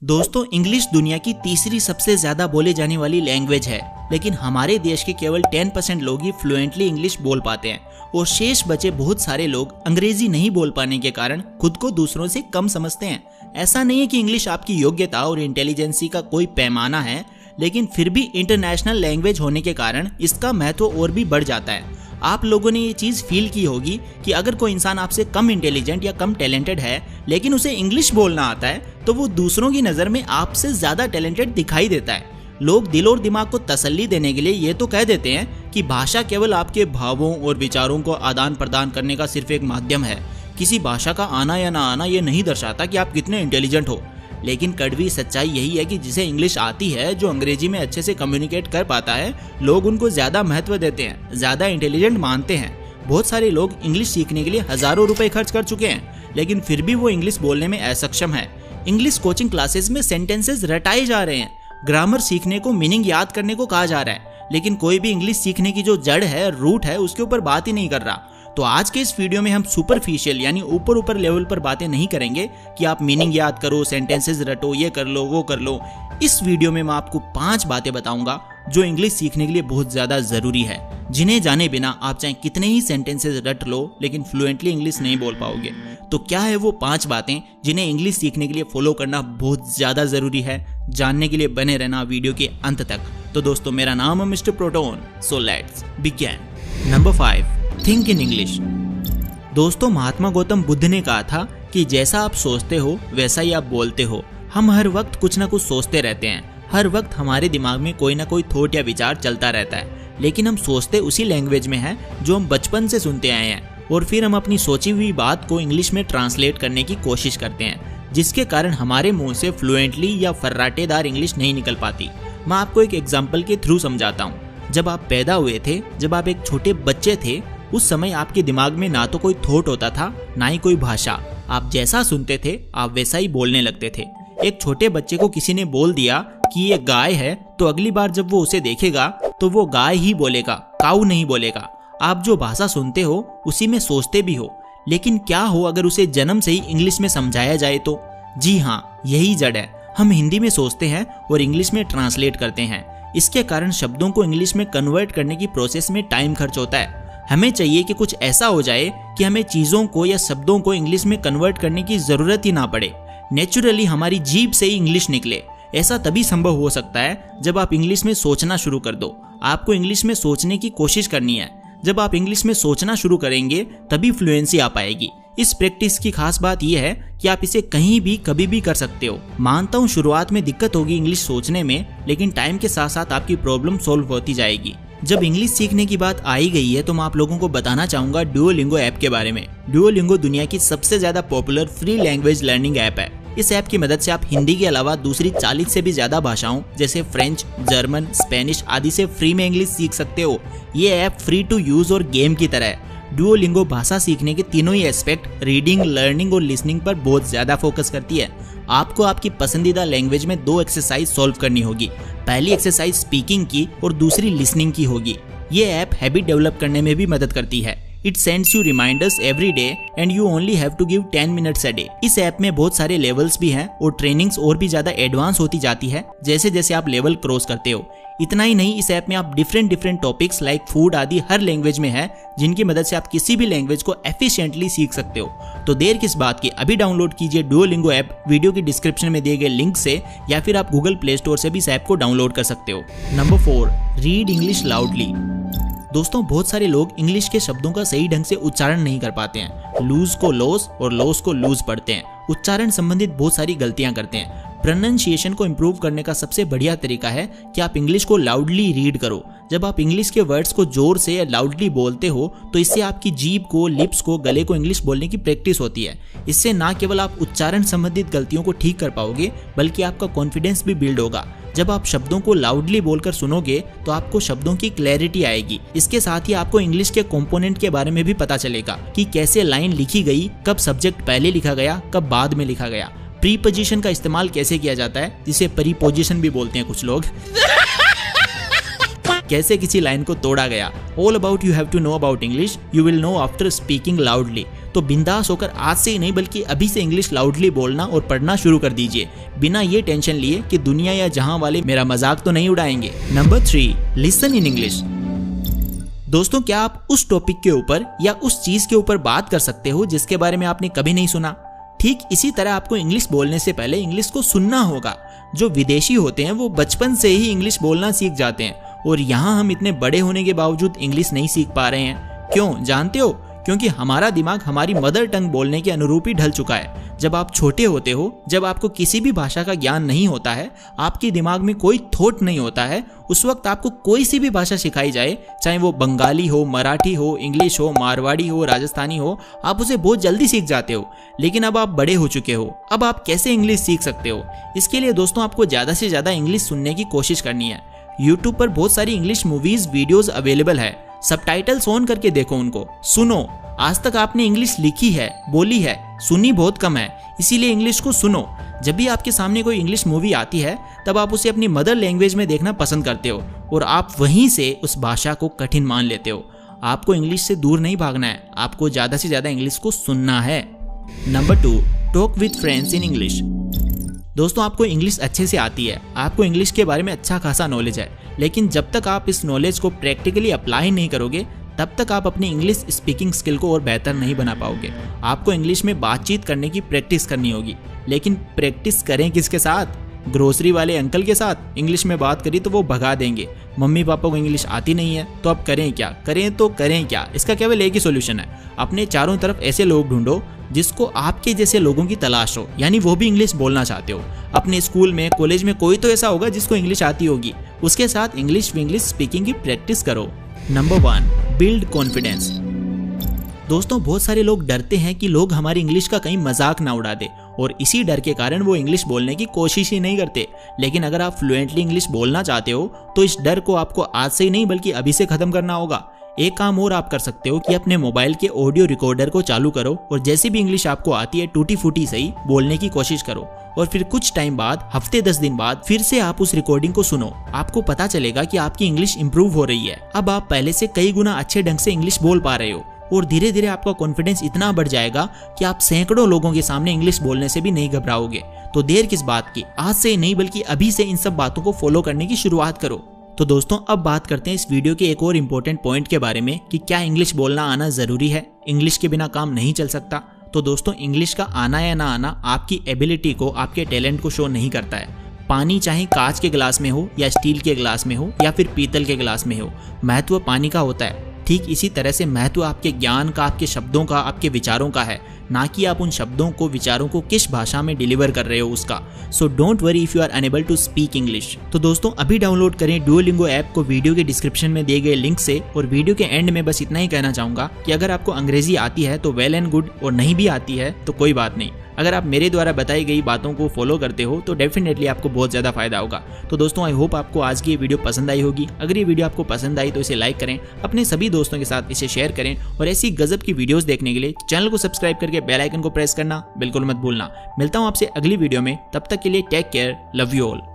दोस्तों, इंग्लिश दुनिया की तीसरी सबसे ज्यादा बोली जाने वाली लैंग्वेज है, लेकिन हमारे देश के केवल 10% लोग ही फ्लुएंटली इंग्लिश बोल पाते हैं और शेष बचे बहुत सारे लोग अंग्रेजी नहीं बोल पाने के कारण खुद को दूसरों से कम समझते हैं। ऐसा नहीं है कि इंग्लिश आपकी योग्यता और इंटेलिजेंसी का कोई पैमाना है, लेकिन फिर भी इंटरनेशनल लैंग्वेज होने के कारण इसका महत्व और भी बढ़ जाता है। आप लोगों ने ये चीज़ फील की होगी कि अगर कोई इंसान आपसे कम इंटेलिजेंट या कम टैलेंटेड है लेकिन उसे इंग्लिश बोलना आता है तो वो दूसरों की नज़र में आपसे ज़्यादा टैलेंटेड दिखाई देता है। लोग दिल और दिमाग को तसल्ली देने के लिए ये तो कह देते हैं कि भाषा केवल आपके भावों और विचारों को आदान प्रदान करने का सिर्फ एक माध्यम है। किसी भाषा का आना या ना आना ये नहीं दर्शाता कि आप कितने इंटेलिजेंट हो। लेकिन कड़वी सच्चाई यही है कि जिसे इंग्लिश आती है, जो अंग्रेजी में अच्छे से कम्युनिकेट कर पाता है, लोग उनको ज़्यादा महत्व देते हैं, ज़्यादा इंटेलिजेंट मानते हैं। बहुत सारे लोग इंग्लिश सीखने के लिए हज़ारों रुपए खर्च कर चुके हैं, लेकिन फिर भी वो इंग्लिश बोलने में असक्षम है। इंग्लिश कोचिंग क्लासेस में सेंटेंसेस रटाए जा रहे हैं, ग्रामर सीखने को, मीनिंग याद करने को कहा जा रहा है, लेकिन कोई भी इंग्लिश सीखने की जो जड़ है, रूट है, उसके ऊपर बात ही नहीं कर रहा। तो आज के इस वीडियो में हम सुपरफिशियल यानी ऊपर लेवल पर बातें नहीं करेंगे कि आप मीनिंग याद करो, सेंटेंसेस रटो, ये कर लो, वो कर लो। इस वीडियो में मैं आपको 5 बातें बताऊंगा जो इंग्लिश सीखने के लिए बहुत ज़्यादा ज़रूरी है, जिन्हें जाने बिना आप चाहे कितने ही सेंटेंसेस रट लो लेकिन फ्लुएंटली इंग्लिश नहीं बोल पाओगे। तो क्या है वो 5 बातें जिन्हें इंग्लिश सीखने के लिए फॉलो करना बहुत ज़्यादा ज़रूरी है? जानने के लिए बने रहना वीडियो के अंत तक। तो दोस्तों, मेरा नाम है mister proton, so let's begin. Number 5, think in English. दोस्तों, महात्मा गौतम बुद्ध ने कहा था कि जैसा आप सोचते हो वैसा ही आप बोलते हो। हम हर वक्त कुछ ना कुछ सोचते रहते हैं, हर वक्त हमारे दिमाग में कोई ना कोई थॉट या विचार चलता रहता है, लेकिन हम सोचते उसी लैंग्वेज में हैं जो हम बचपन से सुनते आए हैं, और फिर हम अपनी सोची हुई बात को इंग्लिश में ट्रांसलेट करने की कोशिश करते हैं, जिसके कारण हमारे मुंह से फ्लुएंटली या फर्राटेदार इंग्लिश नहीं निकल पाती। मैं आपको एक एग्जाम्पल के थ्रू समझाता हूँ। जब आप पैदा हुए थे, जब आप एक छोटे बच्चे थे, उस समय आपके दिमाग में ना तो कोई थॉट होता था, ना ही कोई भाषा। आप जैसा सुनते थे आप वैसा ही बोलने लगते थे। एक छोटे बच्चे को किसी ने बोल दिया कि ये गाय है, तो अगली बार जब वो उसे देखेगा तो वो गाय ही बोलेगा, काऊ नहीं बोलेगा। आप जो भाषा सुनते हो उसी में सोचते भी हो, लेकिन क्या हो अगर उसे जन्म से ही इंग्लिश में समझाया जाए तो? जी हाँ, यही जड़ है। हम हिंदी में सोचते हैं और इंग्लिश में ट्रांसलेट करते हैं। इसके कारण शब्दों को इंग्लिश में कन्वर्ट करने की प्रोसेस में टाइम खर्च होता है। हमें चाहिए कि कुछ ऐसा हो जाए कि हमें चीज़ों को या शब्दों को इंग्लिश में कन्वर्ट करने की ज़रूरत ही ना पड़े, नेचुरली हमारी जीभ से ही इंग्लिश निकले। ऐसा तभी संभव हो सकता है जब आप इंग्लिश में सोचना शुरू कर दो। आपको इंग्लिश में सोचने की कोशिश करनी है। जब आप इंग्लिश में सोचना शुरू करेंगे तभी फ्लुएंसी आ पाएगी। इस प्रैक्टिस की खास बात यह है कि आप इसे कहीं भी कभी भी कर सकते हो। मानता हूँ शुरुआत में दिक्कत होगी इंग्लिश सोचने में, लेकिन टाइम के साथ साथ आपकी प्रॉब्लम सॉल्व होती जाएगी। जब इंग्लिश सीखने की बात आई गई है तो मैं आप लोगों को बताना चाहूँगा डुओलिंगो ऐप के बारे में। डुओलिंगो दुनिया की सबसे ज़्यादा popular free language learning app है। इस ऐप की मदद से आप हिंदी के अलावा दूसरी 40 से भी ज़्यादा भाषाओं जैसे फ्रेंच, जर्मन, स्पेनिश आदि से फ्री में इंग्लिश सीख सकते हो। ये ऐप फ्री टू यूज़ और गेम की तरह है। डुओलिंगो भाषा सीखने के तीनों ही एस्पेक्ट, रीडिंग, लर्निंग और लिसनिंग पर बहुत ज़्यादा फोकस करती है। आपको आपकी पसंदीदा लैंग्वेज में 2 एक्सरसाइज सॉल्व करनी होगी। पहली एक्सरसाइज स्पीकिंग की और दूसरी लिसनिंग की होगी। ये ऐप हैबिट डेवलप करने में भी मदद करती है। It sends you reminders every day and you only have to give 10 minutes a day. इस ऐप में बहुत सारे लेवल्स भी हैं और ट्रेनिंग्स और भी ज़्यादा एडवांस होती जाती है जैसे जैसे आप लेवल क्रॉस करते हो। इतना ही नहीं, इस ऐप में आप डिफरेंट टॉपिक्स लाइक फूड आदि हर लैंग्वेज में है, जिनकी मदद से आप किसी भी लैंग्वेज को एफिशिएंटली सीख सकते हो। तो देर किस बात की, अभी डाउनलोड कीजिए डुओलिंगो ऐप वीडियो की डिस्क्रिप्शन में दिए गए लिंक से, या फिर आप गूगल प्ले स्टोर से भी इस ऐप को डाउनलोड कर सकते हो। Number 4, read English loudly. दोस्तों, बहुत सारे लोग इंग्लिश के शब्दों का सही ढंग से उच्चारण नहीं कर पाते हैं। लूज को लॉस और लॉस को लूज पढ़ते हैं। उच्चारण संबंधित बहुत सारी गलतियां करते हैं। प्रोनाउंसिएशन को इम्प्रूव करने का सबसे बढ़िया तरीका है कि आप इंग्लिश को लाउडली रीड करो। जब आप इंग्लिश के वर्ड्स को जोर से या लाउडली बोलते हो तो इससे आपकी जीभ को, लिप्स को, गले को इंग्लिश बोलने की प्रैक्टिस होती है। इससे ना केवल आप उच्चारण संबंधित गलतियों को ठीक कर पाओगे, बल्कि आपका कॉन्फिडेंस भी बिल्ड होगा। जब आप शब्दों को लाउडली बोलकर सुनोगे तो आपको शब्दों की क्लैरिटी आएगी। इसके साथ ही आपको इंग्लिश के कंपोनेंट के बारे में भी पता चलेगा कि कैसे लाइन लिखी गई, कब सब्जेक्ट पहले लिखा गया, कब बाद में लिखा गया, प्रीपोजिशन का इस्तेमाल कैसे किया जाता है, जिसे परिपोजिशन भी बोलते हैं कुछ लोग। कैसे किसी लाइन को तोड़ा गया। All about you have to know about English, you will know after speaking loudly. तो बिंदास होकर आज से ही नहीं बल्कि अभी से इंग्लिश लाउडली बोलना और पढ़ना शुरू कर दीजिए, बिना ये टेंशन लिए कि दुनिया या जहां वाले मेरा मजाक तो नहीं उड़ाएंगे। Number 3, listen in English. दोस्तों, क्या आप उस टॉपिक के ऊपर या उस चीज के ऊपर बात कर सकते हो जिसके बारे में आपने कभी नहीं सुना? ठीक इसी तरह आपको इंग्लिश बोलने से पहले इंग्लिश को सुनना होगा। जो विदेशी होते हैं वो बचपन से ही इंग्लिश बोलना सीख जाते हैं, और यहाँ हम इतने बड़े होने के बावजूद इंग्लिश नहीं सीख पा रहे हैं। क्यों जानते हो? क्योंकि हमारा दिमाग हमारी मदर टंग बोलने के अनुरूप ही ढल चुका है। जब आप छोटे होते हो, जब आपको किसी भी भाषा का ज्ञान नहीं होता है, आपके दिमाग में कोई थॉट नहीं होता है, उस वक्त आपको कोई सी भी भाषा सिखाई जाए, चाहे वो बंगाली हो, मराठी हो, इंग्लिश हो, मारवाड़ी हो, राजस्थानी हो, आप उसे बहुत जल्दी सीख जाते हो। लेकिन अब आप बड़े हो चुके हो, अब आप कैसे इंग्लिश सीख सकते हो? इसके लिए दोस्तों आपको ज़्यादा से ज़्यादा इंग्लिश सुनने की कोशिश करनी है। यूट्यूब पर बहुत सारी इंग्लिश मूवीज वीडियोस अवेलेबल है, सबटाइटल्स ऑन करके देखो उनको, सुनो। आज तक आपने इंग्लिश लिखी है, बोली है, सुनी बहुत कम है, इसीलिए इंग्लिश को सुनो। जब भी आपके सामने कोई इंग्लिश मूवी आती है तब आप उसे अपनी मदर लैंग्वेज में देखना पसंद करते हो, और आप वहीं से उस भाषा को कठिन मान लेते हो। आपको इंग्लिश से दूर नहीं भागना है, आपको ज़्यादा से ज़्यादा इंग्लिश को सुनना है। Number 2, talk with friends in English. दोस्तों, आपको इंग्लिश अच्छे से आती है, आपको इंग्लिश के बारे में अच्छा खासा नॉलेज है, लेकिन जब तक आप इस नॉलेज को प्रैक्टिकली अप्लाई नहीं करोगे तब तक आप अपनी इंग्लिश स्पीकिंग स्किल को और बेहतर नहीं बना पाओगे। आपको इंग्लिश में बातचीत करने की प्रैक्टिस करनी होगी, लेकिन प्रैक्टिस करें किसके साथ? ग्रोसरी वाले अंकल के साथ? इंग्लिश में बात करी तो वो भगा देंगे। मम्मी पापा को इंग्लिश आती नहीं है तो अब करें क्या? करें क्या? इसका केवल एक ही सोल्यूशन है, अपने चारों तरफ ऐसे लोग ढूंढो जिसको आपके जैसे लोगों की तलाश हो, यानी वो भी इंग्लिश बोलना चाहते हो। अपने स्कूल में, कॉलेज में कोई तो ऐसा होगा जिसको इंग्लिश आती होगी, उसके साथ इंग्लिश स्पीकिंग की प्रैक्टिस करो। Number 1, build confidence. दोस्तों, बहुत सारे लोग डरते हैं कि लोग हमारी इंग्लिश का कहीं मजाक ना उड़ा दे, और इसी डर के कारण वो इंग्लिश बोलने की कोशिश ही नहीं करते। लेकिन अगर आप फ्लुएंटली इंग्लिश बोलना चाहते हो तो इस डर को आपको आज से ही नहीं बल्कि अभी से खत्म करना होगा। एक काम और आप कर सकते हो कि अपने मोबाइल के ऑडियो रिकॉर्डर को चालू करो, और जैसे भी इंग्लिश आपको आती है टूटी फूटी सही बोलने की कोशिश करो, और फिर कुछ टाइम बाद, हफ्ते 10 दिन बाद फिर से आप उस रिकॉर्डिंग को सुनो। आपको पता चलेगा कि आपकी इंग्लिश इंप्रूव हो रही है। अब आप पहले से कई गुना अच्छे ढंग से इंग्लिश बोल पा रहे हो, और धीरे धीरे आपका कॉन्फिडेंस इतना बढ़ जाएगा कि आप सैकड़ों लोगों के सामने इंग्लिश बोलने से भी नहीं घबराओगे। तो देर किस बात की, आज से नहीं बल्कि अभी से इन सब बातों को फॉलो करने की शुरुआत करो। तो दोस्तों, अब बात करते हैं इस वीडियो के एक और इम्पोर्टेंट पॉइंट के बारे में कि क्या इंग्लिश बोलना आना जरूरी है? इंग्लिश के बिना काम नहीं चल सकता? तो दोस्तों, इंग्लिश का आना या ना आना आपकी एबिलिटी को, आपके टैलेंट को शो नहीं करता है। पानी चाहे कांच के गिलास में हो या स्टील के गिलास में हो या फिर पीतल के गिलास में हो, महत्व पानी का होता है। ठीक इसी तरह से महत्व आपके ज्ञान का, आपके शब्दों का, आपके विचारों का है, ना कि आप उन शब्दों को, विचारों को किस भाषा में डिलीवर कर रहे हो उसका। So don't worry if you are unable to speak English. तो दोस्तों, अभी डाउनलोड करें डुओलिंगो ऐप को वीडियो के डिस्क्रिप्शन में दिए गए लिंक से। और वीडियो के एंड में बस इतना ही कहना चाहूंगा कि अगर आपको अंग्रेजी आती है तो वेल एंड गुड, और नहीं भी आती है तो कोई बात नहीं। अगर आप मेरे द्वारा बताई गई बातों को फॉलो करते हो तो डेफिनेटली आपको बहुत ज़्यादा फायदा होगा। तो दोस्तों, आई होप आपको आज की ये वीडियो पसंद आई होगी। अगर ये वीडियो आपको पसंद आई तो इसे लाइक करें, अपने सभी दोस्तों के साथ इसे शेयर करें, और ऐसी गजब की वीडियोस देखने के लिए चैनल को सब्सक्राइब करके बेल आइकन को प्रेस करना बिल्कुल मत भूलना। मिलता हूँ आपसे अगली वीडियो में, तब तक के लिए take care, love you all.